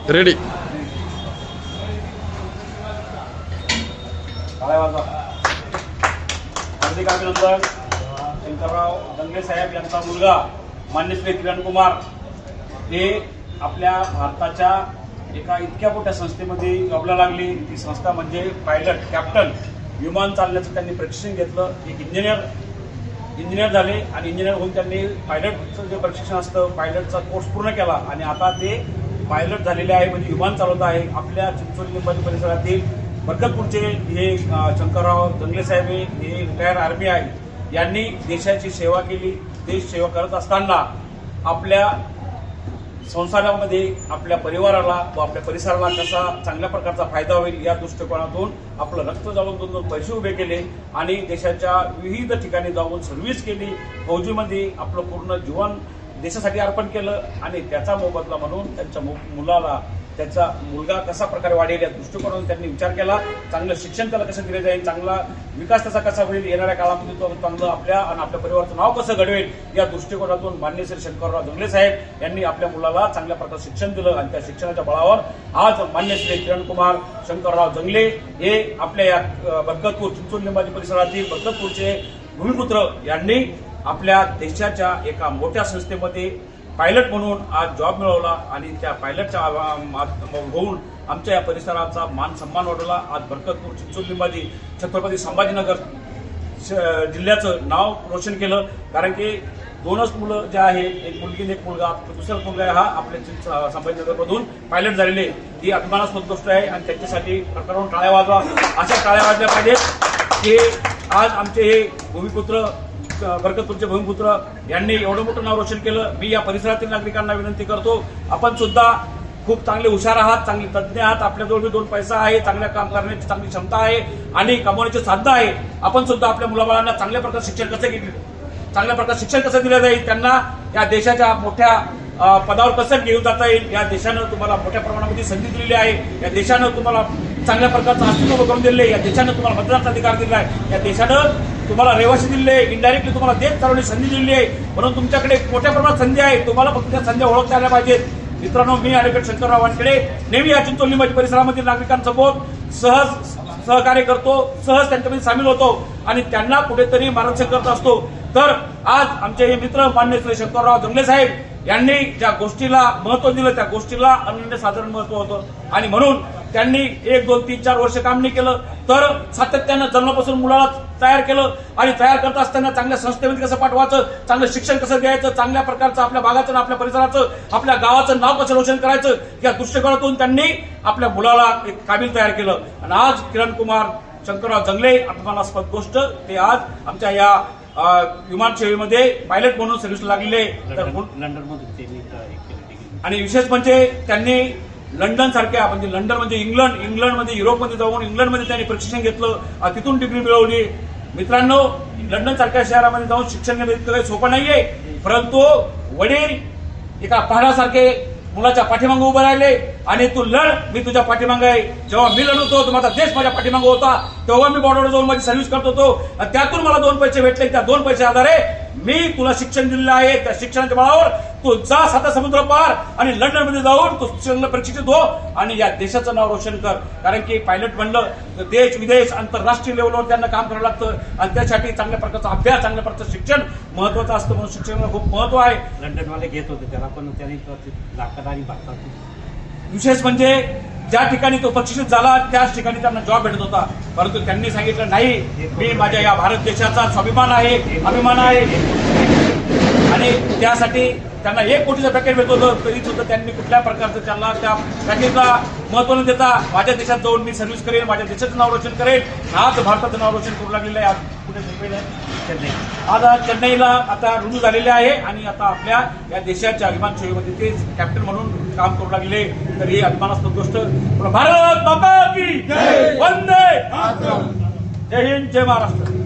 Ready. हार्दिक अभिनंदन. शंकरराव जंगले साहेब यांचा मुलगा मान्य श्री किरण कुमार हे आपल्या भारताच्या एका इतक्या मोठ्या संस्थेमध्ये जॉबला लागले. ती संस्था म्हणजे पायलट कॅप्टन विमान चालण्याचं त्यांनी प्रशिक्षण घेतलं. एक इंजिनियर झाले आणि इंजिनियर होऊन त्यांनी पायलटचं जे प्रशिक्षण असतं पायलटचा कोर्स पूर्ण केला आणि आता ते पायलट झालेले आहे, म्हणजे विमान चालवत आहे. आपल्या चिंचोली लिंबाची परिसरातील बरकतपूरचे हे शंकरराव जंगले साहेब हे रिटायर आर्मी आहे. यांनी देशाची सेवा केली. देश सेवा करत असताना आपल्या संसारामध्ये आपल्या परिवाराला व आपल्या परिसराला कसा चांगल्या प्रकारचा फायदा होईल या दृष्टिकोनातून आपलं रक्त जाळून 2 पैसे उभे केले आणि देशाच्या विविध ठिकाणी जाऊन सर्व्हिस केली. फौजीमध्ये आपलं पूर्ण जीवन देशासाठी अर्पण केलं आणि त्याचा मोबदला म्हणून त्यांच्या मुलाला त्याचा मुलगा कसा प्रकारे वाढेल या दृष्टिकोनातून त्यांनी विचार केला. चांगलं शिक्षण त्याला कसं दिलं जाईल, चांगला विकास त्याचा कसा होईल, येणाऱ्या काळामध्ये तो चांगलं आपल्या आणि आपल्या परिवाराचं नाव कसं घडवेल या दृष्टिकोनातून मान्य श्री शंकरराव जंगले साहेब यांनी आपल्या मुलाला चांगल्या प्रकारे शिक्षण दिलं आणि त्या शिक्षणाच्या बळावर आज मान्य श्री किरण कुमार शंकरराव जंगले हे आपल्या या बरकतपूर चिंचोली लिंबाची परिसरातील बरकतपूरचे भूमिपुत्र यांनी आपल्या देशाच्या एका मोठ्या संस्थेमध्ये पायलट म्हणून आज जॉब मिळवला आणि त्या पायलटच्या होऊन आमच्या या परिसराचा मान सन्मान वाढवला. आज बरकतपूर चिंचोली लिंबाची छत्रपती संभाजीनगर जिल्ह्याचं नाव रोशन केलं. कारण की 2च मुलं जे आहेत, एक मुलगी आणि एक मुलगा, दुसरा मुलगा हा आपल्या संभाजीनगरमधून पायलट झालेले, ही अभिमानास्पद गोष्ट आहे आणि त्यांच्यासाठी प्रकारावरून टाळ्या वाजवा. अशा टाळ्या वाजल्या पाहिजेत की आज आमचे हे भूमिपुत्र बरकतपूरचे भूमिपुत्र यांनी एवढं मोठं नाव रोशन केलं. मी या परिसरातील नागरिकांना विनंती करतो, आपण सुद्धा खूप चांगले हुशार आहात, चांगले तज्ज्ञ आहात, आपल्याजवळ 2 पैसा आहे, चांगल्या काम करण्याची चांगली क्षमता आहे आणि कमवण्याची साधनं आहे. आपण सुद्धा आपल्या मुलाबाळांना चांगल्या प्रकारे शिक्षण कसं दिलं जाईल, त्यांना या देशाच्या मोठ्या पदावर कसं घेऊन जाता येईल. या देशानं तुम्हाला मोठ्या प्रमाणामध्ये संधी दिलेली आहे. या देशानं तुम्हाला चांगल्या प्रकारचं अस्तित्व करून दिले. या देशानं तुम्हाला मतदानाचा अधिकार दिला आहे. या देशानं तुम्हाला रहिवासी दिले, इनडायरेक्टली तुम्हाला देश चालवण्याची संधी दिली आहे. म्हणून तुमच्याकडे मोठ्या प्रमाणात संधी आहे. तुम्हाला फक्त त्या संधी ओळखता आल्या पाहिजेत. मित्रांनो, मी ॲडव्होकेट शंकरराव वानखेडे नेहमी या चिंचोली लिंबाची परिसरामधील नागरिकांसोबत सहकार्य करतो, सहज त्यांच्यामध्ये सामील होतो आणि त्यांना कुठेतरी मार्गदर्शन करत असतो. तर आज आमचे हे मित्र मान्य श्री शंकरराव जंगले साहेब यांनी ज्या गोष्टीला महत्व दिलं त्या गोष्टीला अनन्यसाधारण महत्व होतं आणि म्हणून त्यांनी 1, 2, 3, 4 वर्ष काम नाही केलं तर सातत्यानं जन्मापासून मुलाला तयार केलं आणि तयार करत असताना चांगल्या संस्थेमध्ये कसं पाठवायचं, चांगलं शिक्षण कसं द्यायचं, चांगल्या प्रकारचं आपल्या भागाचं आपल्या परिसराचं आपल्या गावाचं नाव कसं रोशन करायचं या दृष्टिकोनातून त्यांनी आपल्या मुलाला एक काबिल तयार केलं. आणि आज किरण कुमार शंकरराव जंगले अभिमानास्पद गोष्ट ते आज आमच्या या विमान सेवेमध्ये पायलट म्हणून सर्व्हिस लागलेले आणि विशेष म्हणजे त्यांनी लंडन सारख्या म्हणजे लंडन म्हणजे इंग्लंडमध्ये युरोपमध्ये जाऊन इंग्लंडमध्ये त्यांनी प्रशिक्षण घेतलं, तिथून डिग्री मिळवली. मित्रांनो, लंडन सारख्या शहरामध्ये जाऊन शिक्षण घेणं इतकं काही सोपं नाहीये, परंतु वडील एका पहाडासारखे मुलाच्या पाठीमागे उभे राहिले आणि तू लढ, मी तुझ्या पाठीमागे आहे. जेव्हा मी लढत होतो तर माझा देश माझ्या पाठीमागे होता, तेव्हा मी बॉर्डरवर जाऊन माझी सर्व्हिस करत होतो. त्यातून मला 2 पैसे भेटले. त्या 2 पैसे आधारे मी तुला शिक्षण दिलेलं आहे. त्या शिक्षणाच्या बळावर तू जा 7 समुद्र पार आणि लंडनमध्ये जाऊन तू चांगलं प्रशिक्षित हो आणि या देशाचं नाव रोशन कर. कारण की पायलट म्हणलं तर देश विदेश आंतरराष्ट्रीय लेवलवर त्यांना काम करावं लागतं आणि त्यासाठी चांगल्या प्रकारचा अभ्यास, चांगल्या प्रकारचं शिक्षण महत्वाचं असतं. म्हणून शिक्षणाला खूप महत्व आहे. लंडनवाले घेत होते त्याला, पण त्यांनी लाखात आणि भारतात विशेष म्हणजे ज्या ठिकाणी तो प्रशिक्षित झाला त्याच ठिकाणी त्यांना जॉब भेटत होता, परंतु त्यांनी सांगितलं नाही, मी माझ्या या भारत देशाचा स्वाभिमान आहे आणि त्यासाठी त्यांना 1 कोटीचं पॅकेज भेटत होतं. तरी सुद्धा त्यांनी कुठल्या प्रकारचं त्यांना त्या पॅकेजला महत्व न देता माझ्या देशात जाऊन मी सर्व्हिस करेन, माझ्या देशाचं नाव रोशन करेन. आज भारताचं नाव रोशन करू लागलेलं आहे. आज कुठे मुंबईला चेन्नई, आज चेन्नईला आता रुजू झालेले आहे आणि आता आपल्या या देशाच्या विमान सेवेमध्ये ते कॅप्टन म्हणून काम करू लागले. तर ही अभिमानास्पद गोष्ट. भारत माता की वंदे, जय हिंद, जय महाराष्ट्र.